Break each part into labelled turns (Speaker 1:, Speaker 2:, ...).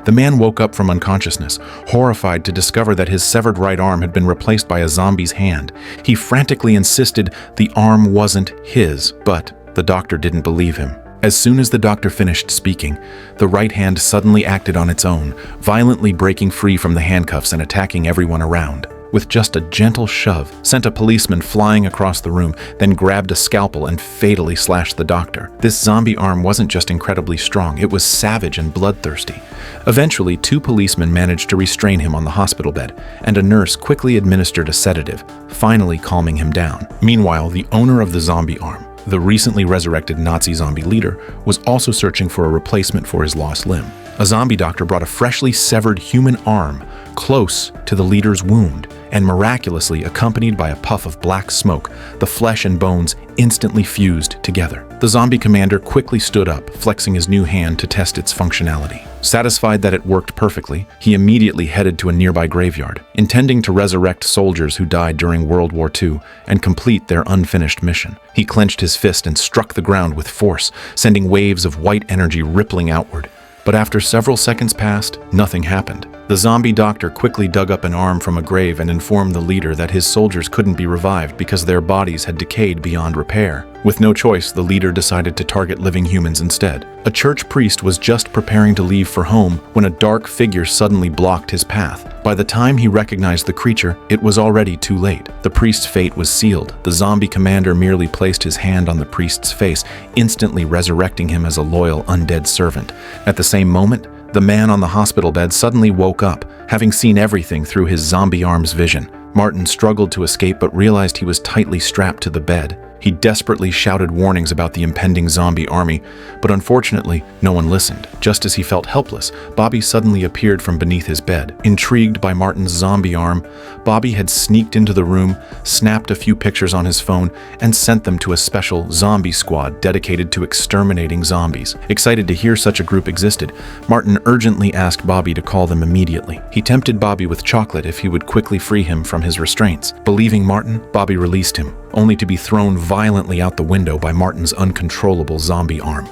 Speaker 1: The man woke up from unconsciousness, horrified to discover that his severed right arm had been replaced by a zombie's hand. He frantically insisted the arm wasn't his, but the doctor didn't believe him. As soon as the doctor finished speaking, the right hand suddenly acted on its own, violently breaking free from the handcuffs and attacking everyone around. With just a gentle shove, sent a policeman flying across the room, then grabbed a scalpel and fatally slashed the doctor. This zombie arm wasn't just incredibly strong, it was savage and bloodthirsty. Eventually, 2 policemen managed to restrain him on the hospital bed, and a nurse quickly administered a sedative, finally calming him down. Meanwhile, the owner of the zombie arm, the recently resurrected Nazi zombie leader, was also searching for a replacement for his lost limb. A zombie doctor brought a freshly severed human arm close to the leader's wound, and miraculously, accompanied by a puff of black smoke, the flesh and bones instantly fused together. The zombie commander quickly stood up, flexing his new hand to test its functionality. Satisfied that it worked perfectly, he immediately headed to a nearby graveyard, intending to resurrect soldiers who died during World War II and complete their unfinished mission. He clenched his fist and struck the ground with force, sending waves of white energy rippling outward. But after several seconds passed, nothing happened. The zombie doctor quickly dug up an arm from a grave and informed the leader that his soldiers couldn't be revived because their bodies had decayed beyond repair. With no choice, the leader decided to target living humans instead. A church priest was just preparing to leave for home when a dark figure suddenly blocked his path. By the time he recognized the creature, it was already too late. The priest's fate was sealed. The zombie commander merely placed his hand on the priest's face, instantly resurrecting him as a loyal undead servant. At the same moment, the man on the hospital bed suddenly woke up, having seen everything through his zombie arm's vision. Martin struggled to escape but realized he was tightly strapped to the bed. He desperately shouted warnings about the impending zombie army, but unfortunately, no one listened. Just as he felt helpless, Bobby suddenly appeared from beneath his bed. Intrigued by Martin's zombie arm, Bobby had sneaked into the room, snapped a few pictures on his phone, and sent them to a special zombie squad dedicated to exterminating zombies. Excited to hear such a group existed, Martin urgently asked Bobby to call them immediately. He tempted Bobby with chocolate if he would quickly free him from his restraints. Believing Martin, Bobby released him, only to be thrown violently out the window by Martin's uncontrollable zombie arm.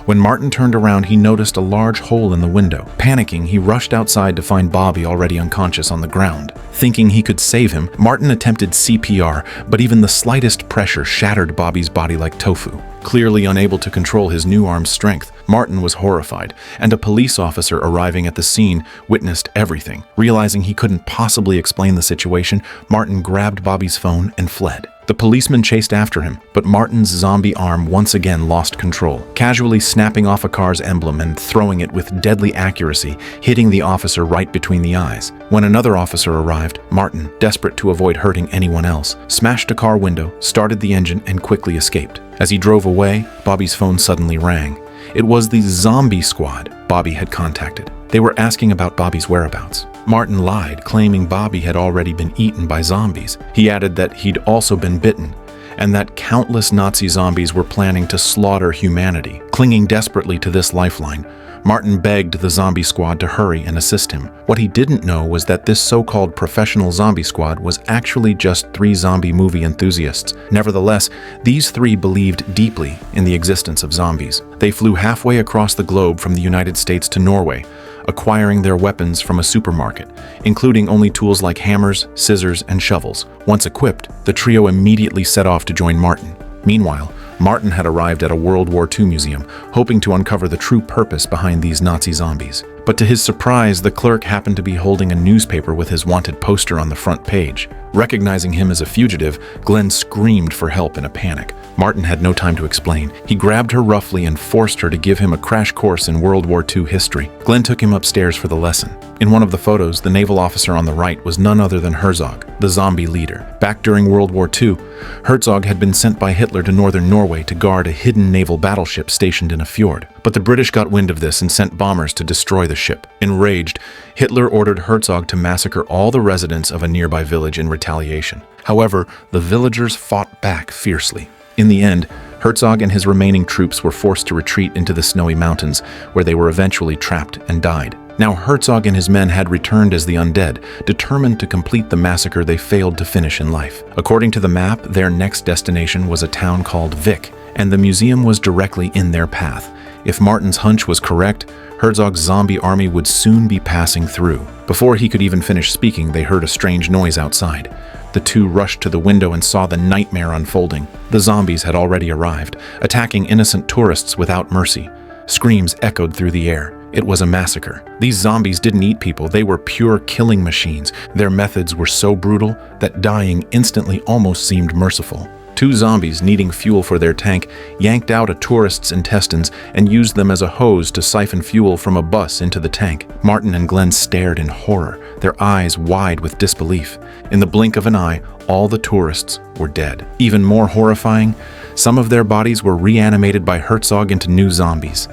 Speaker 1: When Martin turned around, he noticed a large hole in the window. Panicking, he rushed outside to find Bobby already unconscious on the ground. Thinking he could save him, Martin attempted CPR, but even the slightest pressure shattered Bobby's body like tofu. Clearly unable to control his new arm's strength, Martin was horrified, and a police officer arriving at the scene witnessed everything. Realizing he couldn't possibly explain the situation, Martin grabbed Bobby's phone and fled. The policeman chased after him, but Martin's zombie arm once again lost control, casually snapping off a car's emblem and throwing it with deadly accuracy, hitting the officer right between the eyes. When another officer arrived, Martin, desperate to avoid hurting anyone else, smashed a car window, started the engine, and quickly escaped. As he drove away, Bobby's phone suddenly rang. It was the zombie squad Bobby had contacted. They were asking about Bobby's whereabouts. Martin lied, claiming Bobby had already been eaten by zombies. He added that he'd also been bitten, and that countless Nazi zombies were planning to slaughter humanity. Clinging desperately to this lifeline, Martin begged the zombie squad to hurry and assist him. What he didn't know was that this so-called professional zombie squad was actually just 3 zombie movie enthusiasts. Nevertheless, these 3 believed deeply in the existence of zombies. They flew halfway across the globe from the United States to Norway, acquiring their weapons from a supermarket, including only tools like hammers, scissors, and shovels. Once equipped, the trio immediately set off to join Martin. Meanwhile, Martin had arrived at a World War II museum, hoping to uncover the true purpose behind these Nazi zombies. But to his surprise, the clerk happened to be holding a newspaper with his wanted poster on the front page. Recognizing him as a fugitive, Glenn screamed for help in a panic. Martin had no time to explain. He grabbed her roughly and forced her to give him a crash course in World War II history. Glenn took him upstairs for the lesson. In one of the photos, the naval officer on the right was none other than Herzog, the zombie leader. Back during World War II, Herzog had been sent by Hitler to northern Norway to guard a hidden naval battleship stationed in a fjord. But the British got wind of this and sent bombers to destroy the ship. Enraged, Hitler ordered Herzog to massacre all the residents of a nearby village in retaliation. However, the villagers fought back fiercely. In the end, Herzog and his remaining troops were forced to retreat into the snowy mountains, where they were eventually trapped and died. Now Herzog and his men had returned as the Undead, determined to complete the massacre they failed to finish in life. According to the map, their next destination was a town called Vik, and the museum was directly in their path. If Martin's hunch was correct, Herzog's zombie army would soon be passing through. Before he could even finish speaking, they heard a strange noise outside. The two rushed to the window and saw the nightmare unfolding. The zombies had already arrived, attacking innocent tourists without mercy. Screams echoed through the air. It was a massacre. These zombies didn't eat people, they were pure killing machines. Their methods were so brutal that dying instantly almost seemed merciful. Two zombies, needing fuel for their tank, yanked out a tourist's intestines and used them as a hose to siphon fuel from a bus into the tank. Martin and Glenn stared in horror, their eyes wide with disbelief. In the blink of an eye, all the tourists were dead. Even more horrifying, some of their bodies were reanimated by Herzog into new zombies.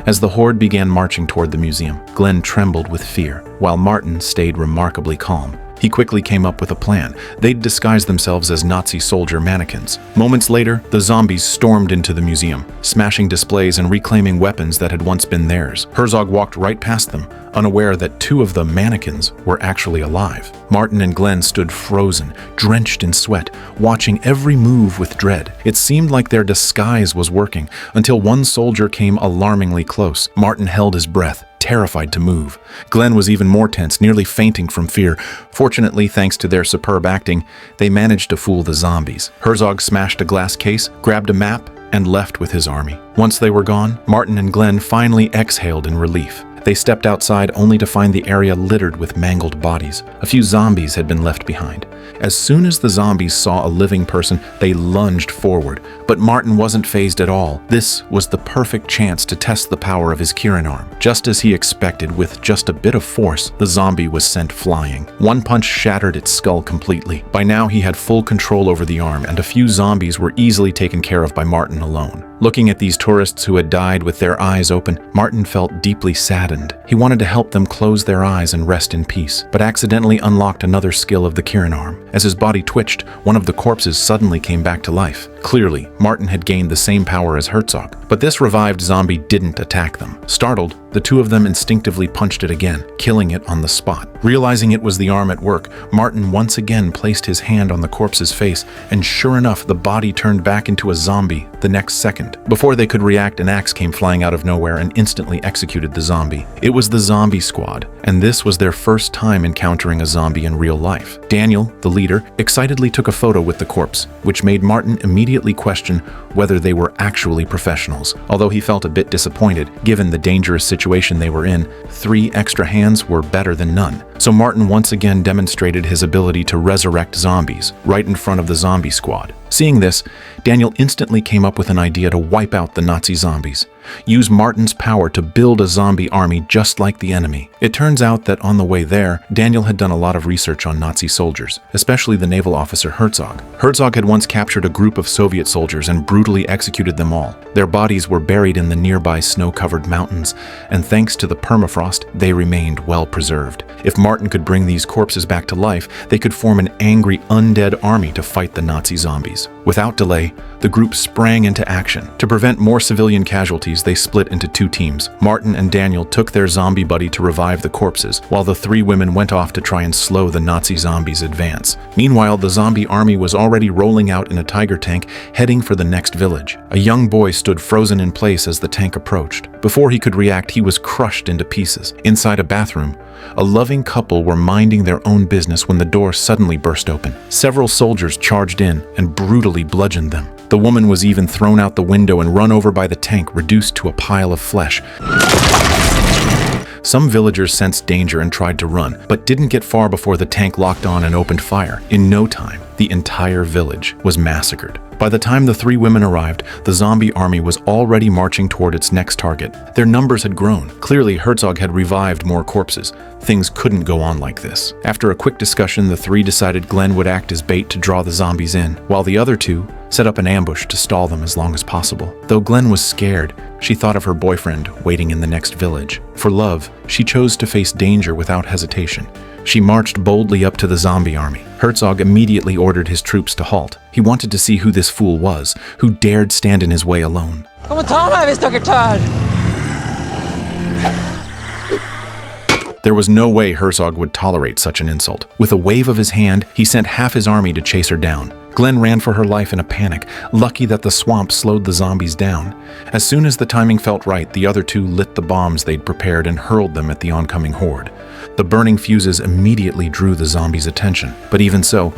Speaker 1: As the horde began marching toward the museum, Glenn trembled with fear, while Martin stayed remarkably calm. He quickly came up with a plan. They'd disguise themselves as Nazi soldier mannequins. Moments later, the zombies stormed into the museum, smashing displays and reclaiming weapons that had once been theirs. Herzog walked right past them, unaware that two of the mannequins were actually alive. Martin and Glenn stood frozen, drenched in sweat, watching every move with dread. It seemed like their disguise was working, until one soldier came alarmingly close. Martin held his breath, terrified to move. Glenn was even more tense, nearly fainting from fear. Fortunately, thanks to their superb acting, they managed to fool the zombies. Herzog smashed a glass case, grabbed a map, and left with his army. Once they were gone, Martin and Glenn finally exhaled in relief. They stepped outside only to find the area littered with mangled bodies. A few zombies had been left behind. As soon as the zombies saw a living person, they lunged forward. But Martin wasn't fazed at all. This was the perfect chance to test the power of his Kirin arm. Just as he expected, with just a bit of force, the zombie was sent flying. One punch shattered its skull completely. By now, he had full control over the arm, and a few zombies were easily taken care of by Martin alone. Looking at these tourists who had died with their eyes open, Martin felt deeply saddened. He wanted to help them close their eyes and rest in peace, but accidentally unlocked another skill of the Kirin arm. As his body twitched, one of the corpses suddenly came back to life. Clearly, Martin had gained the same power as Herzog, but this revived zombie didn't attack them. Startled, the two of them instinctively punched it again, killing it on the spot. Realizing it was the arm at work, Martin once again placed his hand on the corpse's face, and sure enough, the body turned back into a zombie the next second. Before they could react, an axe came flying out of nowhere and instantly executed the zombie. It was the zombie squad, and this was their first time encountering a zombie in real life. Daniel, the leader, excitedly took a photo with the corpse, which made Martin immediately question whether they were actually professionals. Although he felt a bit disappointed, given the dangerous situation they were in, 3 extra hands were better than none. So Martin once again demonstrated his ability to resurrect zombies right in front of the zombie squad. Seeing this, Daniel instantly came up with an idea to wipe out the Nazi zombies. Use Martin's power to build a zombie army just like the enemy. It turns out that on the way there, Daniel had done a lot of research on Nazi soldiers, especially the naval officer Herzog. Herzog had once captured a group of Soviet soldiers and brutally executed them all. Their bodies were buried in the nearby snow-covered mountains, and thanks to the permafrost, they remained well preserved. If Martin could bring these corpses back to life, they could form an angry undead army to fight the Nazi zombies. Without delay, the group sprang into action. To prevent more civilian casualties, they split into 2 teams. Martin and Daniel took their zombie buddy to revive the corpses, while the 3 women went off to try and slow the Nazi zombies' advance. Meanwhile, the zombie army was already rolling out in a tiger tank, heading for the next village. A young boy stood frozen in place as the tank approached. Before he could react, he was crushed into pieces. Inside a bathroom, a loving couple were minding their own business when the door suddenly burst open. Several soldiers charged in and brutally bludgeoned them. The woman was even thrown out the window and run over by the tank, reduced to a pile of flesh. Some villagers sensed danger and tried to run, but didn't get far before the tank locked on and opened fire. In no time, the entire village was massacred. By the time the 3 women arrived, the zombie army was already marching toward its next target. Their numbers had grown. Clearly, Herzog had revived more corpses. Things couldn't go on like this. After a quick discussion, the 3 decided Glenn would act as bait to draw the zombies in, while the other 2 set up an ambush to stall them as long as possible. Though Glenn was scared, she thought of her boyfriend waiting in the next village. For love, she chose to face danger without hesitation. She marched boldly up to the zombie army. Herzog immediately ordered his troops to halt. He wanted to see who this fool was, who dared stand in his way alone.
Speaker 2: Kom och ta mig, vi snackar tör!
Speaker 1: There was no way Herzog would tolerate such an insult. With a wave of his hand, he sent half his army to chase her down. Glenn ran for her life in a panic, lucky that the swamp slowed the zombies down. As soon as the timing felt right, the other two lit the bombs they'd prepared and hurled them at the oncoming horde. The burning fuses immediately drew the zombies' attention, but even so,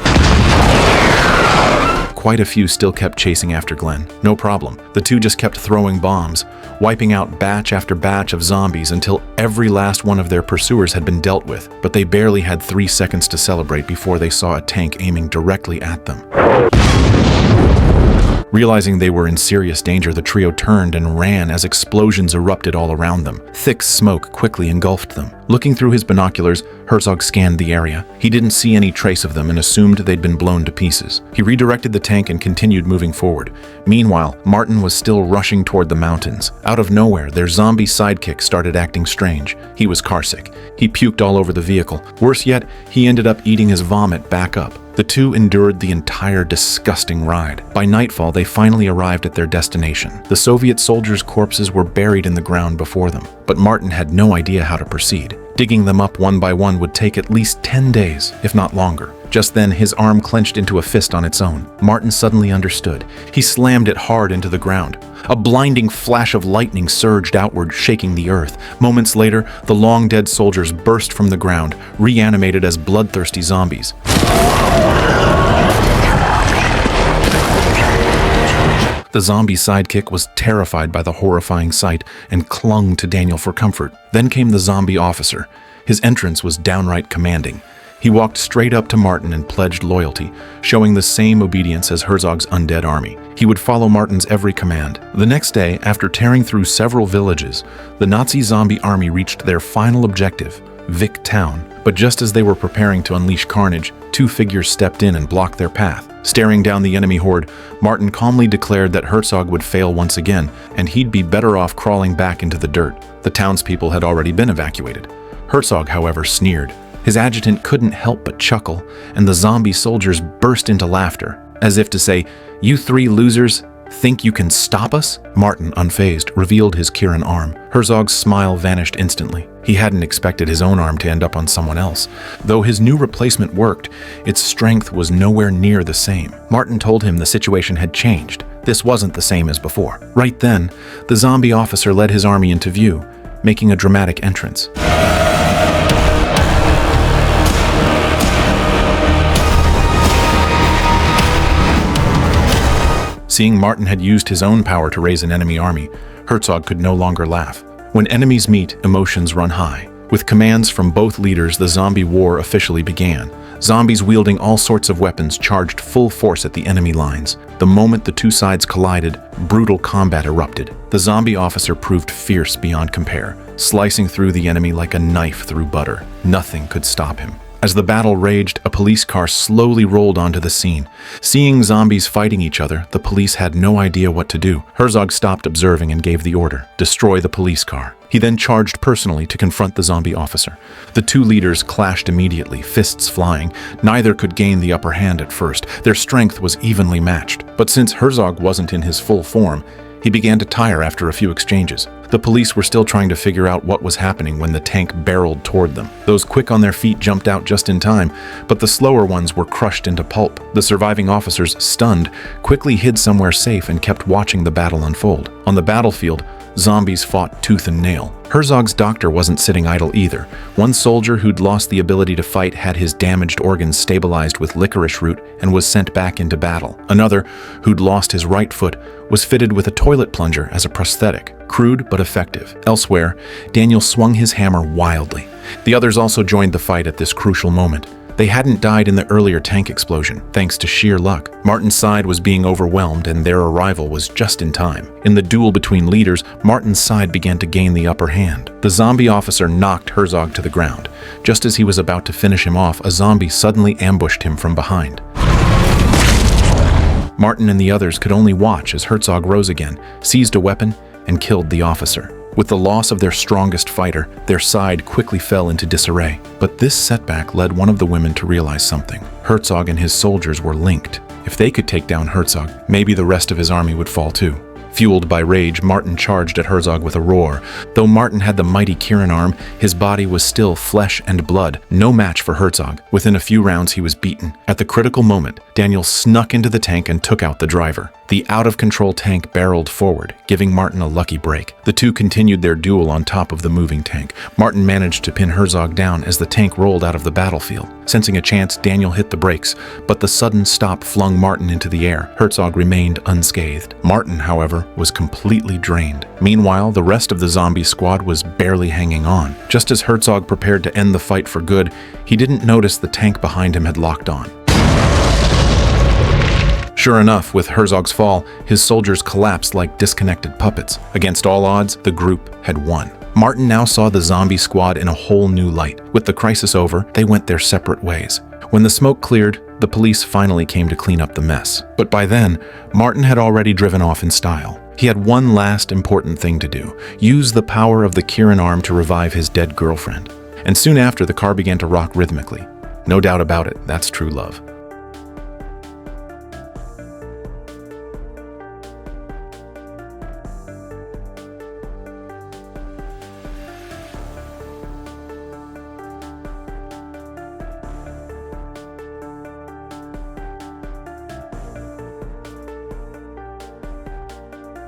Speaker 1: quite a few still kept chasing after Glenn. No problem. The two just kept throwing bombs, wiping out batch after batch of zombies until every last one of their pursuers had been dealt with, but they barely had 3 seconds to celebrate before they saw a tank aiming directly at them. Realizing they were in serious danger, the trio turned and ran as explosions erupted all around them. Thick smoke quickly engulfed them. Looking through his binoculars, Herzog scanned the area. He didn't see any trace of them and assumed they'd been blown to pieces. He redirected the tank and continued moving forward. Meanwhile, Martin was still rushing toward the mountains. Out of nowhere, their zombie sidekick started acting strange. He was carsick. He puked all over the vehicle. Worse yet, he ended up eating his vomit back up. The two endured the entire disgusting ride. By nightfall, they finally arrived at their destination. The Soviet soldiers' corpses were buried in the ground before them, but Martin had no idea how to proceed. Digging them up one by one would take at least 10 days, if not longer. Just then, his arm clenched into a fist on its own. Martin suddenly understood. He slammed it hard into the ground. A blinding flash of lightning surged outward, shaking the earth. Moments later, the long-dead soldiers burst from the ground, reanimated as bloodthirsty zombies. The zombie sidekick was terrified by the horrifying sight and clung to Daniel for comfort. Then came the zombie officer. His entrance was downright commanding. He walked straight up to Martin and pledged loyalty, showing the same obedience as Herzog's undead army. He would follow Martin's every command. The next day, after tearing through several villages, the Nazi zombie army reached their final objective, Vic Town. But just as they were preparing to unleash carnage, two figures stepped in and blocked their path. Staring down the enemy horde, Martin calmly declared that Herzog would fail once again, and he'd be better off crawling back into the dirt. The townspeople had already been evacuated. Herzog, however, sneered. His adjutant couldn't help but chuckle, and the zombie soldiers burst into laughter, as if to say, "You three losers think you can stop us?" Martin, unfazed, revealed his Kieran arm. Herzog's smile vanished instantly. He hadn't expected his own arm to end up on someone else. Though his new replacement worked, its strength was nowhere near the same. Martin told him the situation had changed. This wasn't the same as before. Right then, the zombie officer led his army into view, making a dramatic entrance. Seeing Martin had used his own power to raise an enemy army, Herzog could no longer laugh. When enemies meet, emotions run high. With commands from both leaders, the zombie war officially began. Zombies wielding all sorts of weapons charged full force at the enemy lines. The moment the two sides collided, brutal combat erupted. The zombie officer proved fierce beyond compare, slicing through the enemy like a knife through butter. Nothing could stop him. As the battle raged, a police car slowly rolled onto the scene. Seeing zombies fighting each other, the police had no idea what to do. Herzog stopped observing and gave the order, "Destroy the police car." He then charged personally to confront the zombie officer. The two leaders clashed immediately, fists flying. Neither could gain the upper hand at first. Their strength was evenly matched. But since Herzog wasn't in his full form, he began to tire after a few exchanges. The police were still trying to figure out what was happening when the tank barreled toward them. Those quick on their feet jumped out just in time, but the slower ones were crushed into pulp. The surviving officers, stunned, quickly hid somewhere safe and kept watching the battle unfold. On the battlefield, zombies fought tooth and nail. Herzog's doctor wasn't sitting idle either. One soldier who'd lost the ability to fight had his damaged organs stabilized with licorice root and was sent back into battle. Another, who'd lost his right foot, was fitted with a toilet plunger as a prosthetic. Crude but effective. Elsewhere, Daniel swung his hammer wildly. The others also joined the fight at this crucial moment. They hadn't died in the earlier tank explosion, thanks to sheer luck. Martin's side was being overwhelmed, and their arrival was just in time. In the duel between leaders, Martin's side began to gain the upper hand. The zombie officer knocked Herzog to the ground. Just as he was about to finish him off, a zombie suddenly ambushed him from behind. Martin and the others could only watch as Herzog rose again, seized a weapon, and killed the officer. With the loss of their strongest fighter, their side quickly fell into disarray. But this setback led one of the women to realize something. Herzog and his soldiers were linked. If they could take down Herzog, maybe the rest of his army would fall too. Fueled by rage, Martin charged at Herzog with a roar. Though Martin had the mighty Kieran arm, his body was still flesh and blood, no match for Herzog. Within a few rounds, he was beaten. At the critical moment, Daniel snuck into the tank and took out the driver. The out-of-control tank barreled forward, giving Martin a lucky break. The two continued their duel on top of the moving tank. Martin managed to pin Herzog down as the tank rolled out of the battlefield. Sensing a chance, Daniel hit the brakes, but the sudden stop flung Martin into the air. Herzog remained unscathed. Martin, however, was completely drained. Meanwhile, the rest of the zombie squad was barely hanging on. Just as Herzog prepared to end the fight for good, he didn't notice the tank behind him had locked on. Sure enough, with Herzog's fall, his soldiers collapsed like disconnected puppets. Against all odds, the group had won. Martin now saw the zombie squad in a whole new light. With the crisis over, they went their separate ways. When the smoke cleared, the police finally came to clean up the mess. But by then, Martin had already driven off in style. He had one last important thing to do: use the power of the Kieran arm to revive his dead girlfriend. And soon after, the car began to rock rhythmically. No doubt about it, that's true love.